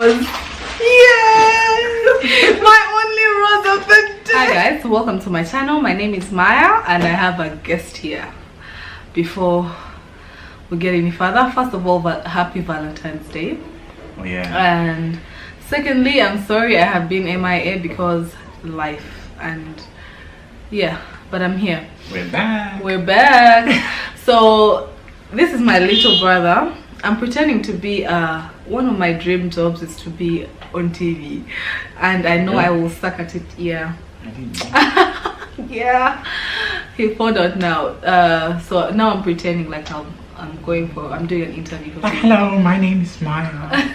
Yes! My only rose of the day! Hi guys, welcome to my channel. My name is Maya and I have a guest here. Before we get any further, first of all, happy Valentine's Day. Oh yeah. And secondly, I'm sorry I have been MIA because life and yeah, but I'm here. We're back. We're back. So this is my little brother. I'm pretending to be one of my dream jobs is to be on TV, and I know I will suck at it. Yeah. Yeah. He found out now. So now I'm pretending like I'm doing an interview for Hello, my name is Maya.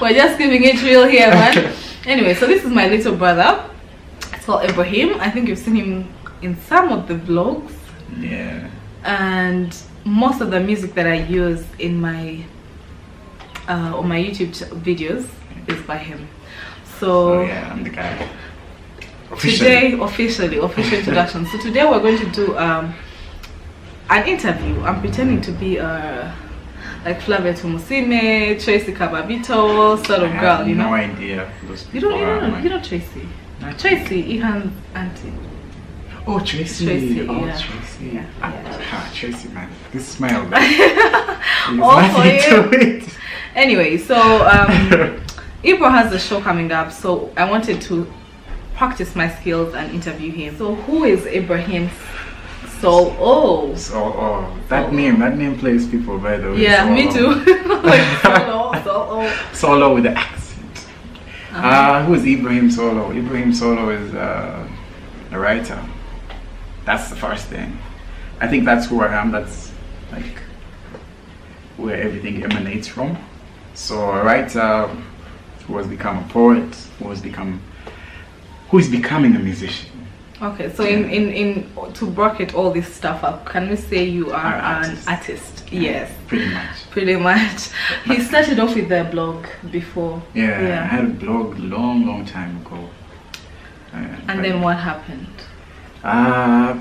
We're just keeping it real here, man. Anyway, so this is my little brother. It's called Ebrahim. I think you've seen him in some of the vlogs. Yeah. And most of the music that I use in my on my YouTube videos is by him. So yeah, I'm the guy. Today, official introduction. So today we're going to do an interview. I'm pretending to be like Flavia Tumusime, Tracy Kababito sort of girl, you know. No idea who those You people don't know Tracy. Tracy, Ihan's auntie. Oh, Tracy. Tracy, oh, yeah. Tracy. Yeah. Tracy, man. This smile. Also, anyway, so Ibro has a show coming up, so I wanted to practice my skills and interview him. So, who is Ibrahim's Solo? That name plays people, by the way. Yeah, me too. Like Solo with the accent. Who is Ebrahim Solo? Ebrahim Solo is a writer. That's the first thing. I think that's who I am. That's like where everything emanates from. So a writer who has become a poet, who is becoming a musician. Okay, so in to bracket all this stuff up, can we say you are an artist? Yes, pretty much. He started off with a blog before. Yeah, I had a blog long time ago. And then what happened? I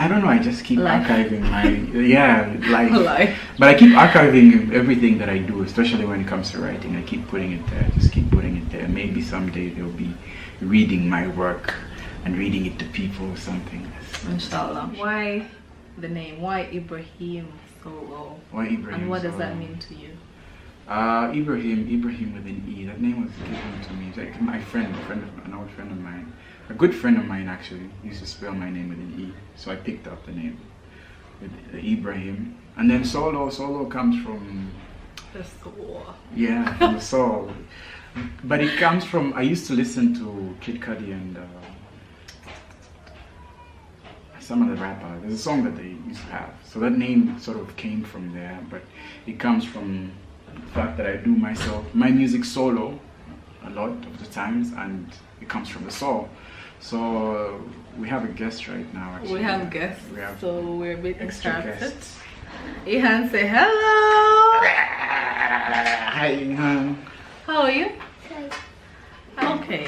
don't know, I just keep archiving my life. But I keep archiving everything that I do, especially when it comes to writing. I keep putting it there, just keep putting it there. Maybe someday they'll be reading my work and reading it to people or something. Inshallah. Why the name? Why Ibrahim Solo? Why Ibrahim? And what does that mean to you? Ibrahim with an E. That name was given to me. It's like my friend, an old friend of mine, a good friend of mine actually, used to spell my name with an E. So I picked up the name with Ibrahim. And then Solo comes from the soul. Yeah, from the soul. But it comes from, I used to listen to Kid Cudi and some of the rappers. There's a song that they used to have. So that name sort of came from there, but it comes from the fact that I do my music solo a lot of the times, and it comes from the soul. So we have a guest right now. Actually. We have guests, so we're a bit excited. Ihan, say hello. Hi, Ihan. How are you? Okay.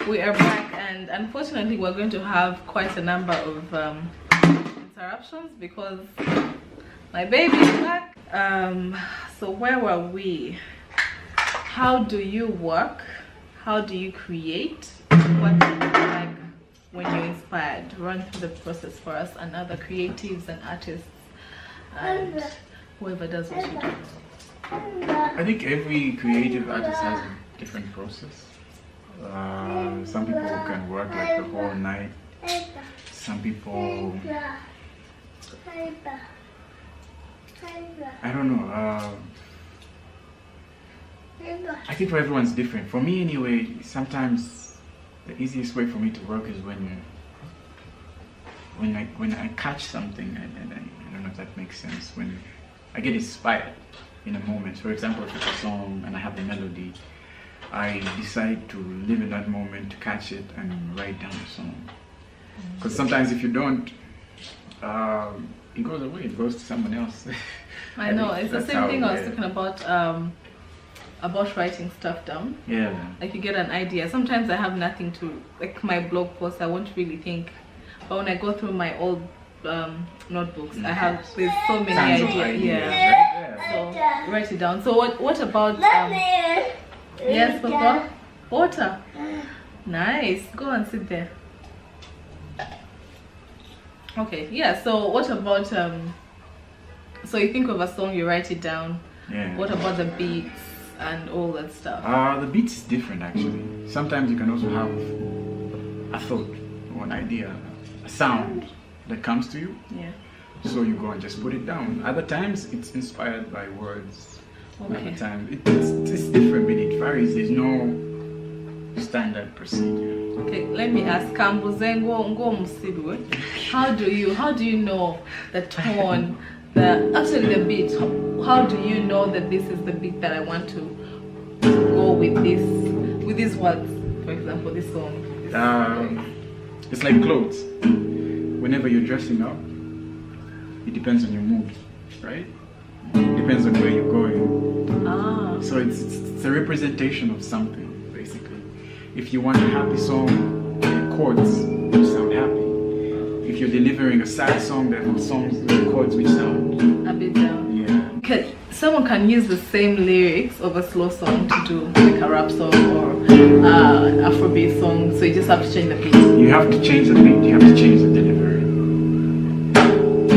We are back, and unfortunately we're going to have quite a number of interruptions because my baby is back. So where were we? How do you work? How do you create? What is it like when you're inspired? Run through the process for us and other creatives and artists and whoever does what you do. I think every creative artist has a different process. Some people can work like the whole night. Some people, I don't know. I think for everyone's different. For me anyway, sometimes the easiest way for me to work is when I catch something, and I don't know if that makes sense, when I get inspired in a moment. For example, if it's a song and I have the melody, I decide to live in that moment, to catch it and write down the song. Because sometimes if you don't, it goes away, it goes to someone else. I know, it's the same thing I was talking about writing stuff down. Yeah. Like you get an idea. Sometimes I have nothing to, like my blog posts, I won't really think. But when I go through my old notebooks, there's so many ideas. Yeah. So write it down. So what about yes, Papa? Water. Nice. Go and sit there. Okay, yeah, so what about so you think of a song, you write it down. Yeah. What about the beats and all that stuff? The beats is different actually. Sometimes you can also have a thought or an idea, a sound that comes to you. Yeah. So you go and just put it down. Other times it's inspired by words. Okay. Other times it's different, but it varies. There's no standard procedure. Okay, let me ask how do you know the tone, actually the beat? How do you know that this is the beat that I want to go with these words? For example, this song. It's like clothes. Whenever you're dressing up, it depends on your mood, right? It depends on where you're going. So it's a representation of something, basically. If you want a happy song, the chords will sound happy. If you're delivering a sad song, there are songs, the chords which sound a bit down. Yeah. Someone can use the same lyrics of a slow song to do like a rap song or Afrobeat song, so you just have to change the beat. You have to change the beat, you have to change the delivery.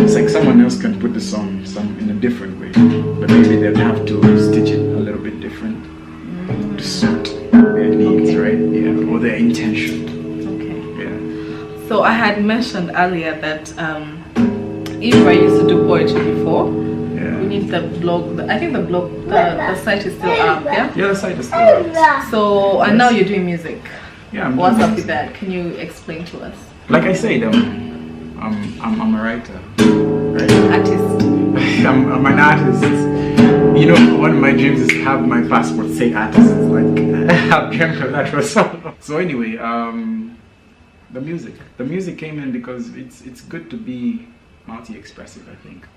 It's like someone else can put the song in a different way, but maybe they'll have to stitch it a little bit different to suit their needs, right? Yeah, or their intention. Okay. Yeah. So I had mentioned earlier that Ibra used to do poetry before. Yeah. We need the blog. I think the site is still up. Yeah. Yeah, the site is still up. So and now you're doing music. Yeah. What's up with that? Can you explain to us? Like I said, I'm a writer. Right? Artist. I'm an artist. You know, one of my dreams is to have my passport say artist. Like I've dreamt of that for so long. So anyway, the music came in because it's good to be multi-expressive, I think.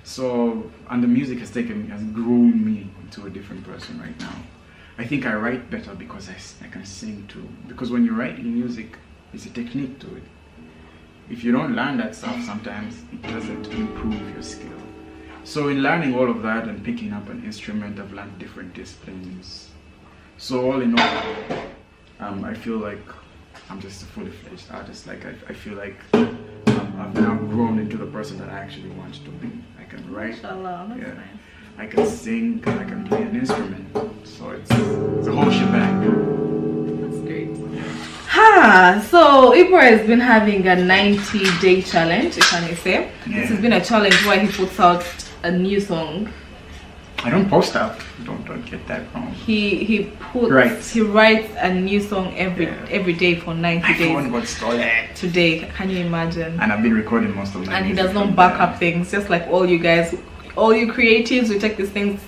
So, and the music has grown me into a different person right now. I think I write better because I can sing too. Because when you're writing music, it's a technique to it. If you don't learn that stuff, sometimes it doesn't improve your skill. So in learning all of that and picking up an instrument, I've learned different disciplines. So all in all, I feel like I'm just a fully fledged artist. Like I feel like I've now grown into the person that I actually want to be. I can write, Inshallah, that's nice. I can sing, I can play an instrument. So it's a whole shebang. That's great. So Ibra has been having a 90-day challenge, if I may say. Yeah. This has been a challenge where he puts out a new song. I don't post out. Don't get that wrong. He writes a new song every day for 90 days. My phone got stolen today. Can you imagine? And I've been recording most of my and he music does not back up things, just like all you guys, all you creatives. We take these things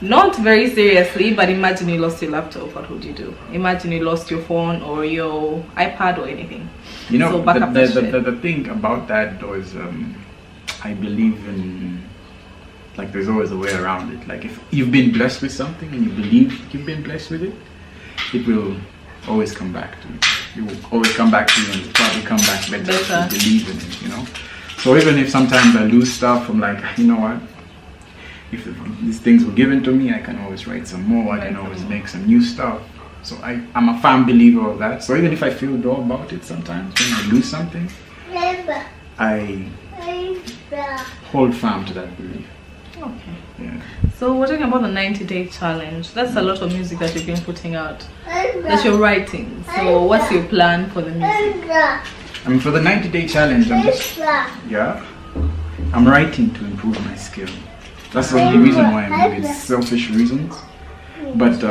not very seriously, but imagine you lost your laptop, what would you do? Imagine you lost your phone or your iPad or anything. You know, so back up the thing about that though is I believe in, like, there's always a way around it. Like, if you've been blessed with something and you believe you've been blessed with it, it will always come back to you. It will always come back to you and it'll probably come back better if you believe in it, you know? So even if sometimes I lose stuff, I'm like, you know what? If these things were given to me, I can always write some more, I can always make some new stuff. So I'm a firm believer of that. So even if I feel low about it sometimes, when I lose something, I hold firm to that belief. Okay. Yeah. So we're talking about the 90-day challenge. That's a lot of music that you've been putting out, that you're writing. So what's your plan for the music? I mean, for the 90-day challenge, I'm writing to improve my skill. That's the only reason why I'm doing it. It's selfish reasons. But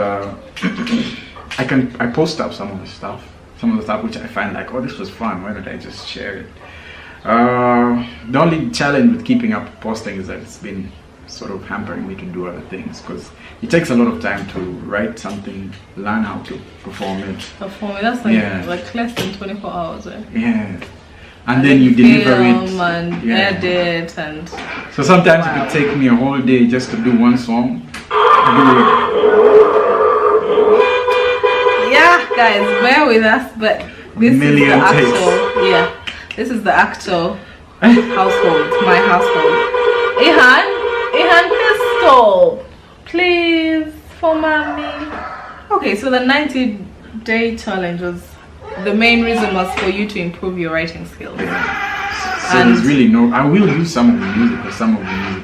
I post up some of the stuff which I find like, oh, this was fun, why don't I just share it? The only challenge with keeping up posting is that it's been sort of hampering me to do other things, because it takes a lot of time to write something, learn how to perform it. That's like less than 24 hours, right? Yeah. And then you deliver it and edit, and so sometimes it could take me a whole day just to do one song. Yeah, guys, bear with us, but this is the actual household, my household. Ihan, and Crystal, please, for mommy. Okay, so the 90-day challenge was, the main reason was for you to improve your writing skills. Yeah. So there's really no, I will use some of the music, but some of the music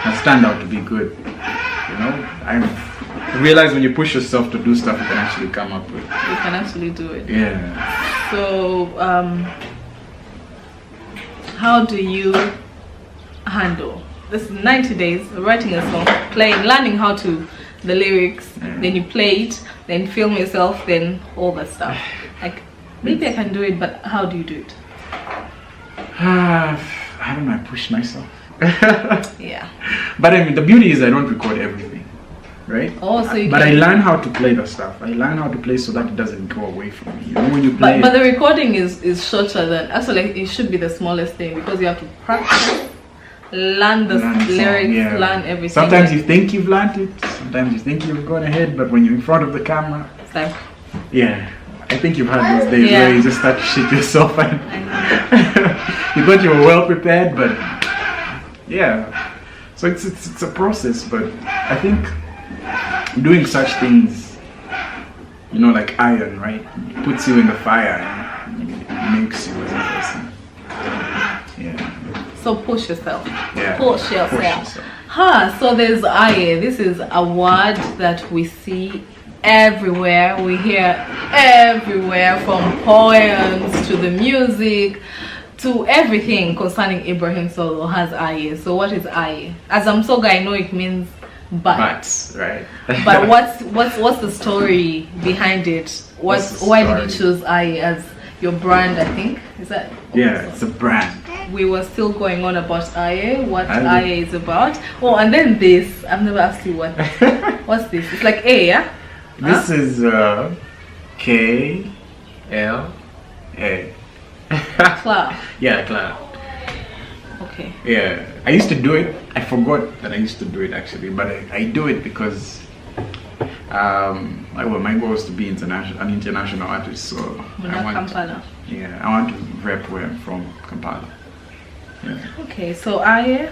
can stand out to be good. You know, I realize when you push yourself to do stuff, you can actually come up with. You can actually do it. Yeah. So, how do you handle this 90 days writing a song, playing, learning how to the lyrics, then you play it, then film yourself, then all that stuff? Like, maybe I can do it, but how do you do it? I don't know, I push myself. Yeah. But I mean, the beauty is I don't record everything, right? Oh, so you but I learn how to play the stuff. I learn how to play so that it doesn't go away from me. You know, when you play. But the recording is shorter than, actually it should be the smallest thing, because you have to practice, learn the lyrics, learn everything. Sometimes you think you've learned it. Sometimes you think you've gone ahead, but when you're in front of the camera, it's like, yeah. I think you've had those days where you just start to shit yourself and you thought you were well prepared, but yeah. So it's a process, but I think doing such things, you know, like iron, right? It puts you in the fire and it makes you as a person. Yeah. So push yourself. Yeah. Push yourself. So there's aye. This is a word that we see everywhere, we hear everywhere, from poems to the music to everything concerning Ebrahim Solo has aye. So what is aye? As I'm so I know it means but, right? But what's the story behind it? Why did you choose aye as your brand? I think is that it's a brand. We were still going on about aye, what aye is about. Oh, and then this, I've never asked you what's this? It's like A, yeah? This is K L A. Cloud. Yeah, cloud. Okay. Yeah, I used to do it. I forgot that I used to do it actually, but I do it because my goal is to be an international artist. So Kampala. I want to rep where I'm from, Kampala. Yeah. Okay, so aye.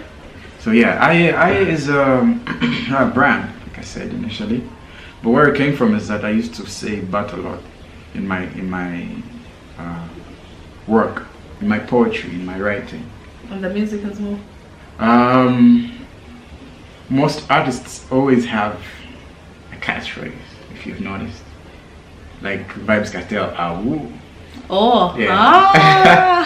So yeah, aye is a brand, like I said initially. But where it came from is that I used to say but a lot in my work, in my poetry, in my writing. And the music as well? Most artists always have a catchphrase, if you've noticed. Like Vibes Cartel, awoo. Oh, yeah.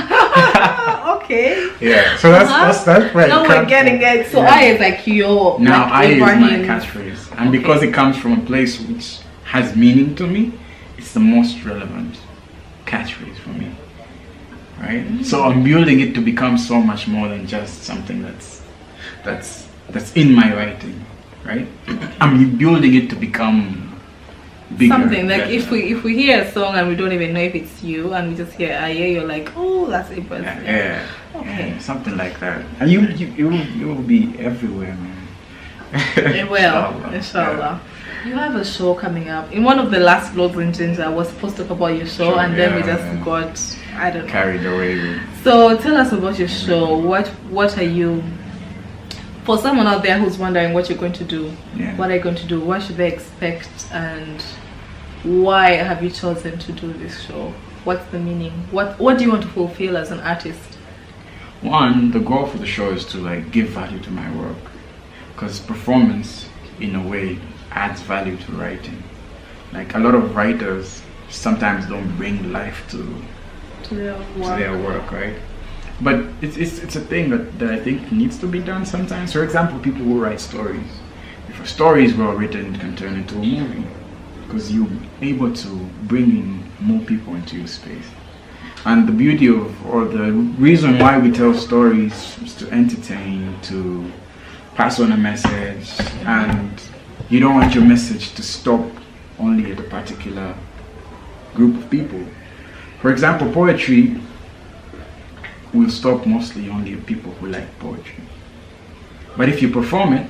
Okay. Yeah, so that's where now we're getting it. So I is like your. Now like I is my catchphrase, and because it comes from a place which has meaning to me, it's the most relevant catchphrase for me, right? So I'm building it to become so much more than just something that's in my writing, right? I'm building it to become bigger. Something like if we hear a song and we don't even know if it's you, and we just hear aye, you're like, oh, that's a person. Yeah. Okay. Yeah, something like that, and you will be everywhere, man. It will, inshallah. Yeah. You have a show coming up. In one of the last vlogs in Ginger, I was supposed to talk about your show, and then we just got, I don't know, carried away. So tell us about your show. What are you? For someone out there who's wondering what you're going to do, what are you going to do? What should they expect, and why have you chosen to do this show? What's the meaning? What do you want to fulfill as an artist? One, the goal for the show is to like give value to my work, because performance in a way adds value to writing. Like a lot of writers sometimes don't bring life to their work, right? But it's a thing that I think needs to be done sometimes. For example, people who write stories. If a story is well written, it can turn into a movie, because you're able to bring in more people into your space. And the beauty or the reason why we tell stories is to entertain, to pass on a message, and you don't want your message to stop only at a particular group of people. For example, poetry will stop mostly only at people who like poetry. But if you perform it,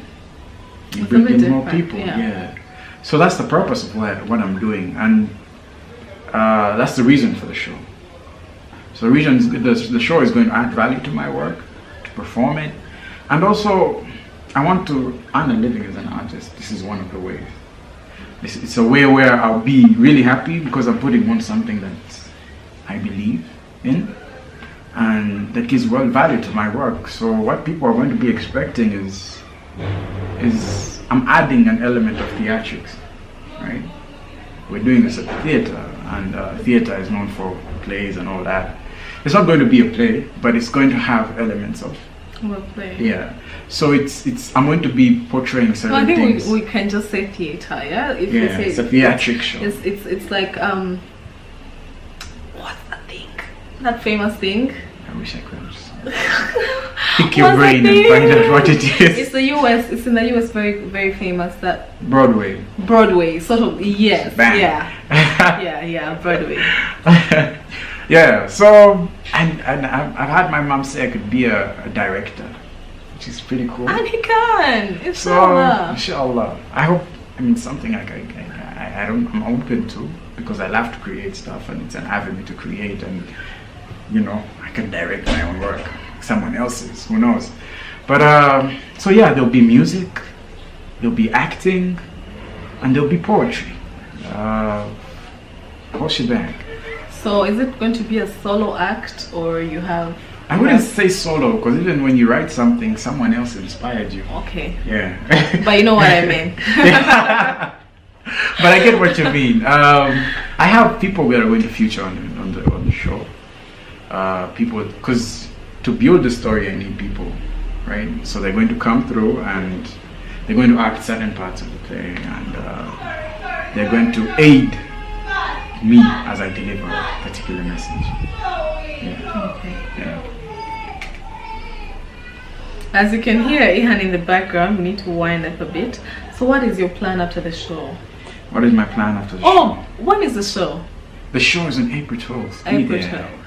you bring in more people. Yeah. So that's the purpose of what I'm doing, and that's the reason for the show. So the show is going to add value to my work, to perform it, and also I want to earn a living as an artist. This is one of the ways. It's a way where I'll be really happy because I'm putting on something that I believe in and that gives world value to my work. So what people are going to be expecting is I'm adding an element of theatrics, right? We're doing this at the theater, and theater is known for plays and all that. It's not going to be a play, but it's going to have elements of play. Yeah. So I'm going to be portraying certain things. I think we can just say theater, yeah? If yeah, it's a theatric show. It's like what's that thing? That famous thing? I wish I could just pick your brain and find out what it is. It's in the US, very, very famous, that Broadway, sort of, yes. Bang. Yeah, Broadway. Yeah, so and I've had my mom say I could be a director, which is pretty cool. And he can, inshallah. I hope, something like I'm open to, because I love to create stuff and it's an avenue to create, and I can direct my own work, someone else's, who knows. But so yeah, there'll be music, there'll be acting, and there'll be poetry. Whole shebang. So is it going to be a solo act, or you have... I wouldn't say solo, because even when you write something, someone else inspired you. Okay. Yeah. But you know what I mean. But I get what you mean. I have people that are going to feature on the show. People, because to build the story I need people, right? So they're going to come through and they're going to act certain parts of the play, and they're going to aid me as I deliver a particular message. Yeah. Okay. Yeah. As you can hear Ihan in the background, we need to wind up a bit. So what is your plan after the show? What is my plan after the show? Oh, when is the show? The show is on April 12th. April 12th.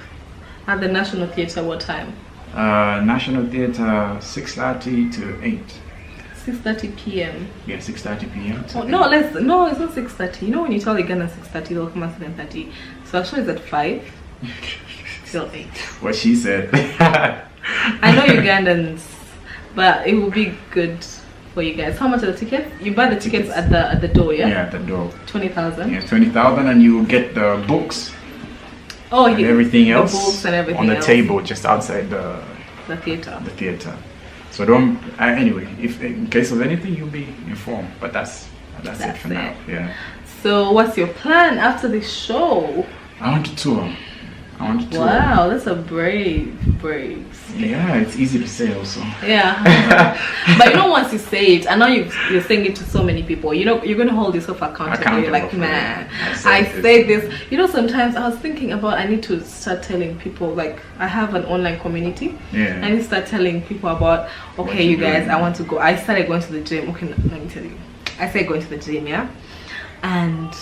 At the National Theatre, what time? National Theatre, 6:30 to 8. 6:30 p.m. Yeah, 6:30 p.m. Oh, no, it's not 6:30. You know when you tell Uganda 6:30, they'll come at 7:30. So actually it's at 5 till 8. What she said. I know Ugandans, but it will be good for you guys. How much are the tickets? You buy the tickets at the door, yeah? Yeah, at the door. 20,000. Yeah, 20,000, and you get the books. Oh, and everything else. The books and everything on the else. Table just outside the theater. The theater. So don't. Anyway, if in case of anything, you'll be informed. But that's it for now. Yeah. So what's your plan after the show? I want to tour. Wow, that's a brave. Yeah, it's easy to say also. Yeah. But once you say it, and now you're saying it to so many people, you're going to hold yourself accountable. You're like, man, I say this. Sometimes I was thinking about, I need to start telling people, like, I have an online community. Yeah. I need to start telling people about, okay, you guys, I want to go. I started going to the gym. Okay, let me tell you. I started going to the gym, yeah? And...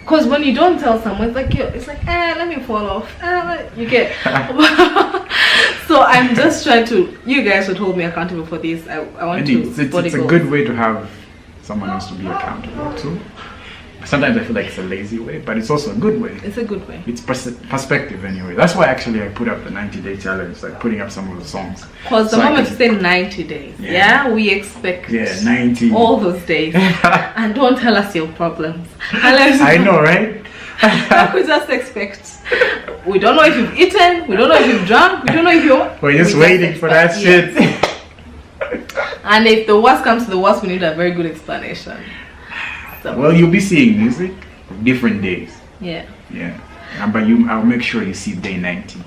because when you don't tell someone, it's like, let me fall off. You get. So I'm just trying to. You guys should hold me accountable for this. I want to. It's a good way to have someone else to be accountable to. Sometimes I feel like it's a lazy way, but it's also a good way. It's a good way. It's perspective anyway. That's why actually I put up the 90-day challenge, like putting up some of the songs. Because the moment you say 90 days, yeah, we expect 90 all those days. And don't tell us your problems. I know, right? We just expect. We don't know if you've eaten. We don't know if you've drunk. We don't know if you're. We're just waiting for that shit. And if the worst comes to the worst, we need a very good explanation. So. Well, you'll be seeing music different days. Yeah. Yeah. But I'll make sure you see day 90.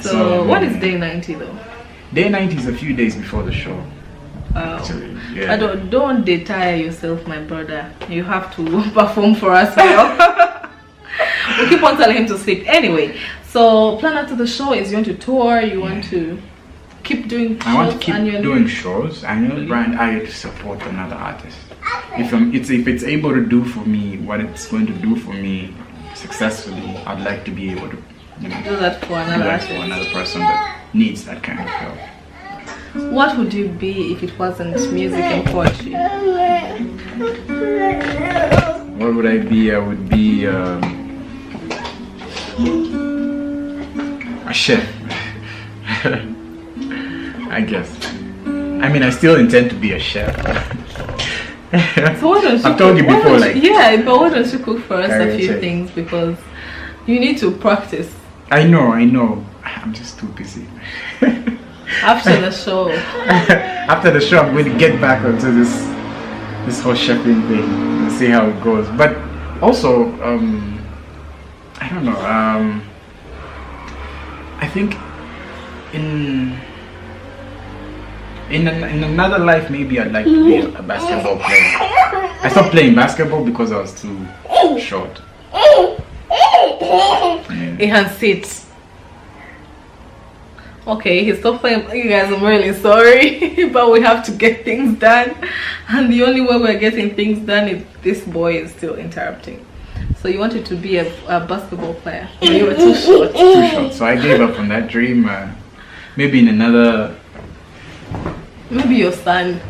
So what is day 90 though? Day 90 is a few days before the show. Oh. Actually, yeah. Don't detire yourself, my brother. You have to perform for us now. We keep on telling him to sleep. Anyway, so plan after the show is you want to tour, you want to keep doing shows. I want to keep doing shows annually. Brand I to support another artist. If it's able to do for me what it's going to do for me successfully, I'd like to be able to do that for another person that needs that kind of help. What would you be if it wasn't music and poetry? What would I be? I would be a chef. I guess. I mean, I still intend to be a chef. So why don't you I've told you before, like, yeah, but why don't you cook for us a few check. things, because you need to practice. I know. I'm just too busy. After the show. After the show, I'm going to get back onto this whole chefing thing and see how it goes. But also, I don't know. I think in another life, maybe I'd like to be a basketball player. I stopped playing basketball because I was too short. He can sit. Okay, he stopped playing. You guys, I'm really sorry, but we have to get things done, and the only way we're getting things done is this boy is still interrupting. So you wanted to be a basketball player, but you were too short. Too short. So I gave up on that dream. Maybe in another. Maybe your son.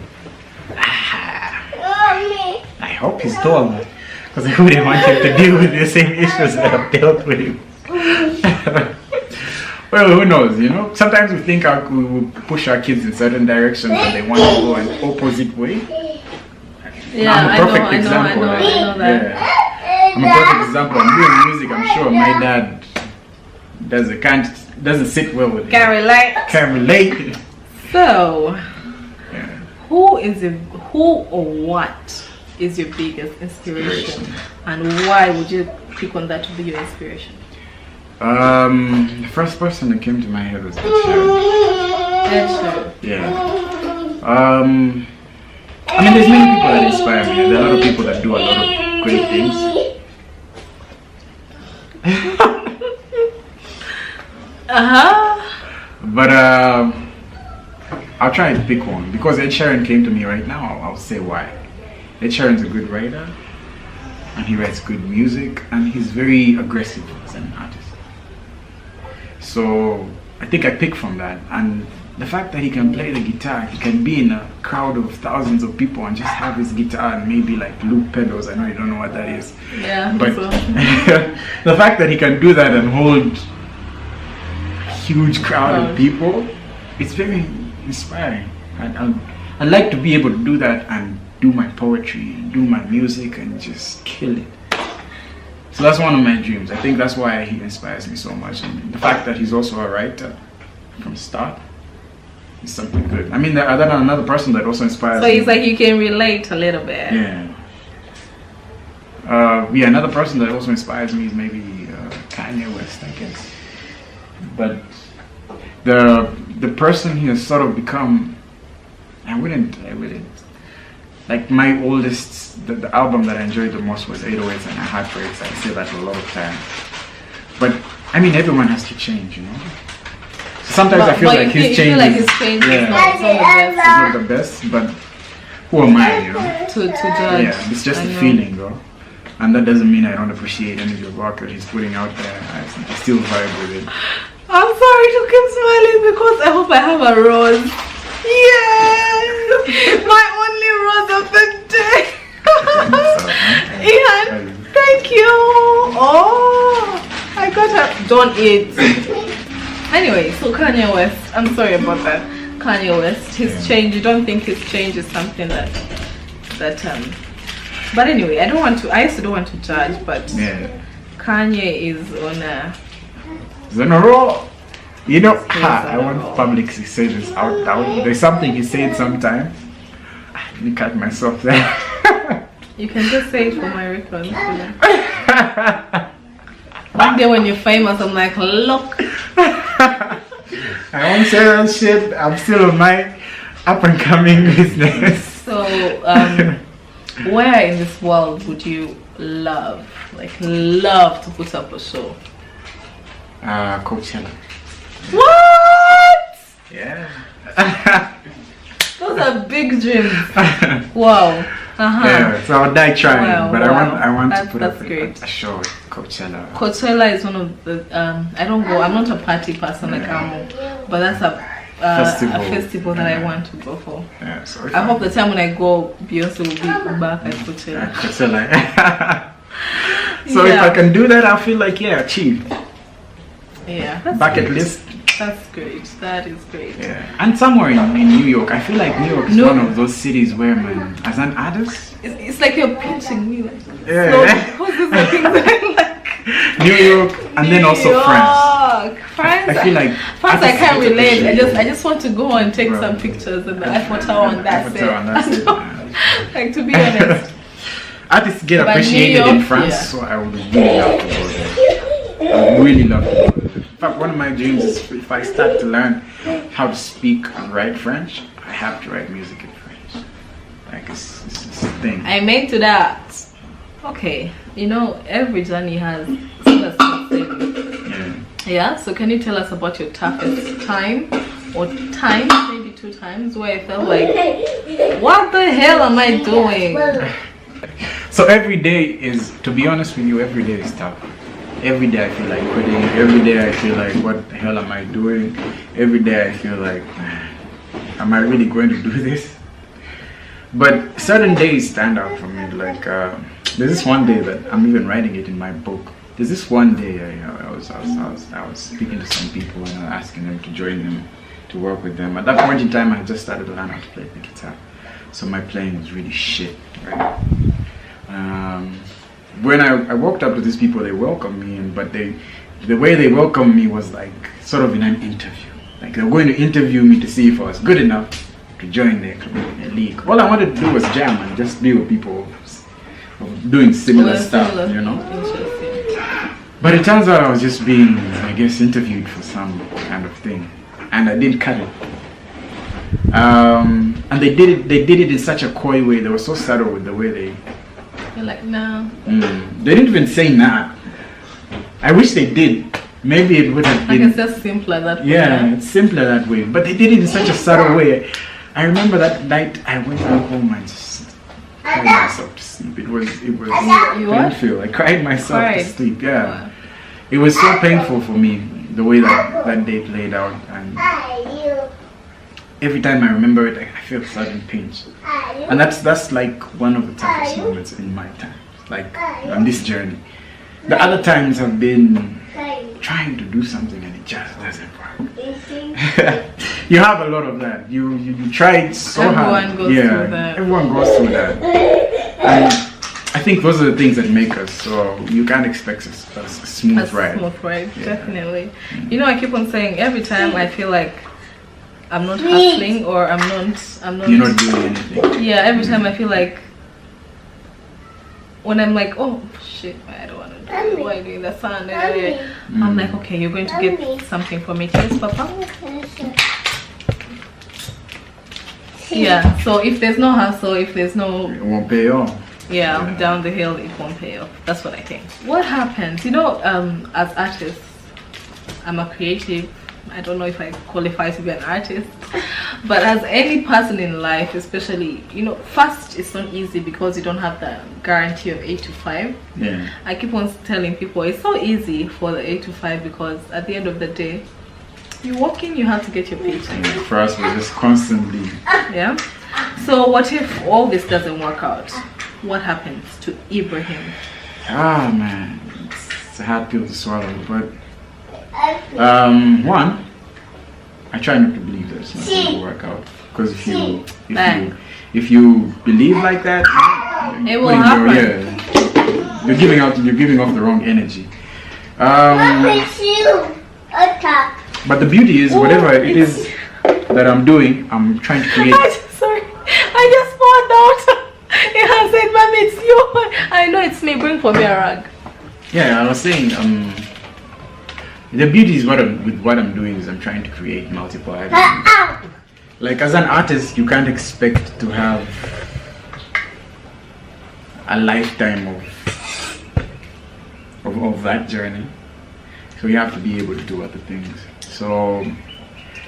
I hope he's tall, because I wouldn't want him to deal with the same issues that I've dealt with him. Well, who knows, you know? Sometimes we think we will push our kids in certain directions and they want to go an opposite way. Yeah, I'm a perfect example. I know that. Yeah. I'm a perfect example. I'm doing music. I'm sure my dad doesn't sit well with it. Can't relate. So, yeah. who or what is your biggest inspiration, and why would you pick on that to be your inspiration? The first person that came to my head was Ed Sheeran. Yeah. I mean, there's many people that inspire me. There are a lot of people that do a lot of great things. But I'll try and pick one, because Ed Sheeran came to me right now. I'll say why. Ed Sheeran's a good writer, and he writes good music, and he's very aggressive as an artist. So I think I pick from that, and the fact that he can play the guitar, he can be in a crowd of thousands of people and just have his guitar and maybe like loop pedals. I know you don't know what that is. Yeah. But the fact that he can do that and hold a huge crowd of people, it's very inspiring. I'd like to be able to do that and do my poetry and do my music and just kill it. So that's one of my dreams. I think that's why he inspires me so much. And the fact that he's also a writer from start is something good. I mean, other than another person that also inspires me. So it's like you can relate a little bit. Yeah. Yeah, another person that also inspires me is maybe Kanye West, I guess. But the person he has sort of become, I wouldn't. Like my oldest, the album that I enjoyed the most was 808s and Heartbreaks. I say that a lot of times. But I mean, everyone has to change, you know. So sometimes I feel like his change is not the best, but who am I, you know? To judge. Yeah, it's just a feeling, though. And that doesn't mean I don't appreciate any of the work that he's putting out there. I still vibe with it. I'm sorry to keep smiling because I hope I have a rose. Yes! My only rose of the day! Ian, thank you! Oh! I got her. Don't eat. Anyway, so Kanye West, I'm sorry about that. Kanye West, his change, you don't think his change is something that but anyway, I used to don't want to judge, but Kanye is on a... He's on a roll. You know, I want public to say this out loud. There's something he said sometime. Let me cut myself there. You can just say it for my record. One day when you're famous, I'm like, look. I won't say that shit. I'm still on my up and coming business. So, where in this world would you love to put up a show? Coachella. What? Yeah. Those are big dreams. Wow. Yeah, so I'll die trying, but I want to put up a show at Coachella. Coachella is one of the I'm not a party person like Amo, but that's a festival that I want to go for. Yeah, so I hope the time when I go, Beyonce will be back at Coachella. So if I can do that, I feel like achieved. Yeah. Bucket list That's great. That is great. Yeah. And somewhere in New York, I feel like New York is one of those cities where, man, as an artist, it's like you're pinching me. Like, yeah. because these are things that I like. New York, and then also France. France. I feel like France. I can't relate. I just want to go and take some pictures in the Eiffel Tower, and that's it. Like, to be honest. Artists get appreciated in France, so I would really love to go there. I would really love to go there. In fact, one of my dreams is if I start to learn how to speak and write French, I have to write music in French. Like, it's a thing. I'm into that. Okay, you know, every journey has yeah, so can you tell us about your toughest time or times, maybe 2 times, where I felt like, what the hell am I doing? So every day is, to be honest with you, every day is tough. Every day I feel like quitting. Every day I feel like, what the hell am I doing? Every day I feel like, am I really going to do this? But certain days stand out for me. Like there's this one day that I'm even writing it in my book. There's this one day I was speaking to some people and asking them to join them, to work with them. At that point in time, I just started to learn how to play the guitar, so my playing was really shit, right? When I walked up to these people, they welcomed me, but the way they welcomed me was like sort of in an interview. Like they were going to interview me to see if I was good enough to join their league. All I wanted to do was jam and just be with people doing similar stuff, you know. But it turns out I was just being, I guess, interviewed for some kind of thing, and I didn't cut it. And they did it in such a coy way. They were so subtle with the way they. You're like, no. They didn't even say nah. I wish they did. Maybe it would have been. Like, it's just simpler that way. Yeah, it's simpler that way. But they did it in such a subtle way. I remember that night I went home and just cried myself to sleep. It was painful. I cried myself to sleep. Yeah. Wow. It was so painful for me, the way that day played out, and every time I remember it, I feel a sudden pinch. And that's like one of the toughest moments in my time, like on this journey. The other times have been trying to do something and it just doesn't work. You have a lot of that. You try so hard. Everyone goes through that. Everyone goes through that. And I think those are the things that make us, so you can't expect a smooth ride. Smooth ride, yeah. Definitely. You know, I keep on saying every time I feel like I'm not hustling or I'm not. You're not doing anything. Yeah, every time I feel like when I'm like, oh shit, I don't want to do it. Why are you doing the sound? I'm like, okay, you're going to get something for me. Cheers, Papa. Yeah. So if there's no hustle, if there's no, it won't pay off. Yeah, down the hill it won't pay off. That's what I think. What happens, you know, as artists, I'm a creative. I don't know if I qualify to be an artist, but as any person in life, especially, you know, first it's not easy because you don't have the guarantee of 8 to 5. Yeah. I keep on telling people it's so easy for the 8 to 5 because at the end of the day, you walk in, you have to get your paycheck. For us, we're just constantly. Yeah. So what if all this doesn't work out? What happens to Ebrahim? Ah, man, it's a hard pill to swallow, but one, I try not to believe that it's not going to work out, because if you believe like that, it will happen. You're giving off the wrong energy. But the beauty is, whatever it is that I'm doing, I'm trying to create. Sorry, I just poured out. It has said, "Mommy, it's you." I know it's me. Bring for me a rag. Yeah, I was saying, the beauty is with what I'm doing is I'm trying to create multiple avenues. Like as an artist, you can't expect to have a lifetime of that journey. So you have to be able to do other things. So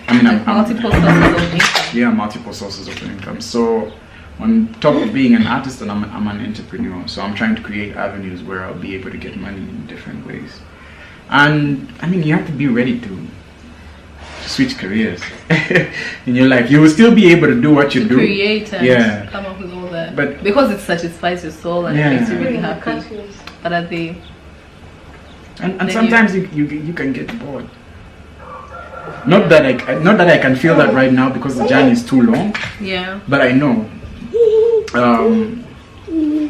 I mean, multiple sources of income. Yeah, multiple sources of income. So on top of being an artist, and I'm an entrepreneur, so I'm trying to create avenues where I'll be able to get money in different ways. And I mean, you have to be ready to switch careers in your life. You will still be able to do what you do, create and come up with all that, but because it satisfies your soul and it makes you really happy. But at the and sometimes you can get bored. Not that I can feel that right now because the journey is too long. Yeah. But I know.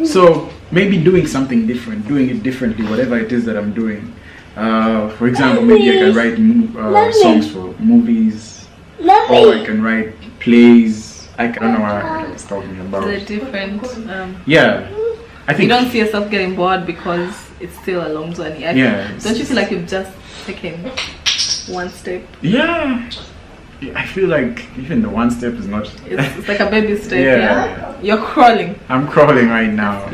So maybe doing something different, doing it differently, whatever it is that I'm doing. For example, maybe I can write songs for movies, or I can write plays. I don't know what I was talking about. The different. Yeah, I think you don't see yourself getting bored because it's still a long journey. Don't you feel like you've just taken one step? Yeah. I feel like even the one step is not. It's like a baby step. Yeah. You're crawling. I'm crawling right now.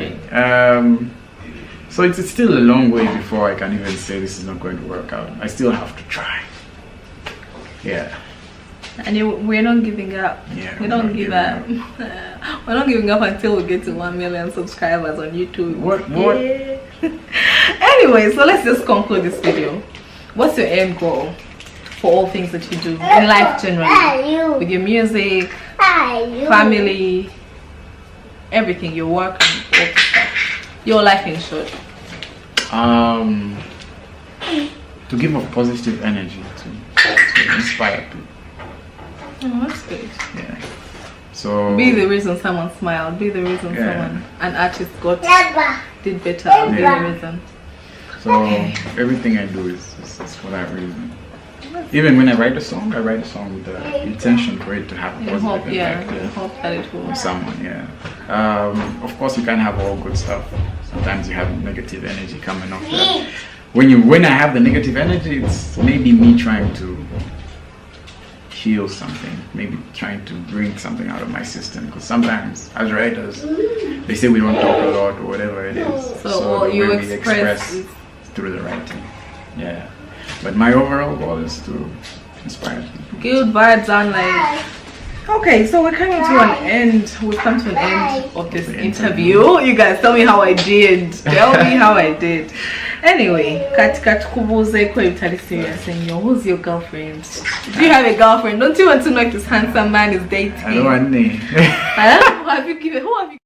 So it's still a long way before I can even say this is not going to work out. I still have to try. Yeah. And we're not giving up. Yeah. We don't give up. We're not giving up until we get to 1 million subscribers on YouTube. What? Yeah. Anyway, so let's just conclude this video. What's your end goal for all things that you do in life generally? With your music, family, everything, your work, and all the stuff. Your life in short. To give a positive energy to inspire people. Oh, that's good. Yeah. So be the reason someone smiled. Be the reason an artist did better. Be the reason. So everything I do is for that reason. Even when I write a song with the intention for it to have a positive impact. Hope that it will. With someone, of course, you can't have all good stuff. Sometimes you have negative energy coming off that. When I have the negative energy, it's maybe me trying to heal something, maybe trying to bring something out of my system. Because sometimes, as writers, they say we don't talk a lot or whatever it is. So the way we express through the writing. Yeah. But my overall goal is to inspire people. Good vibes on like. Okay, so we're coming to an end. We've come to an end of this interview. You guys, tell me how I did. Tell me how I did. Anyway, who's your girlfriend? Do you have a girlfriend? Don't you want to know if this handsome man is dating? I don't want any. Who have you given? Who have you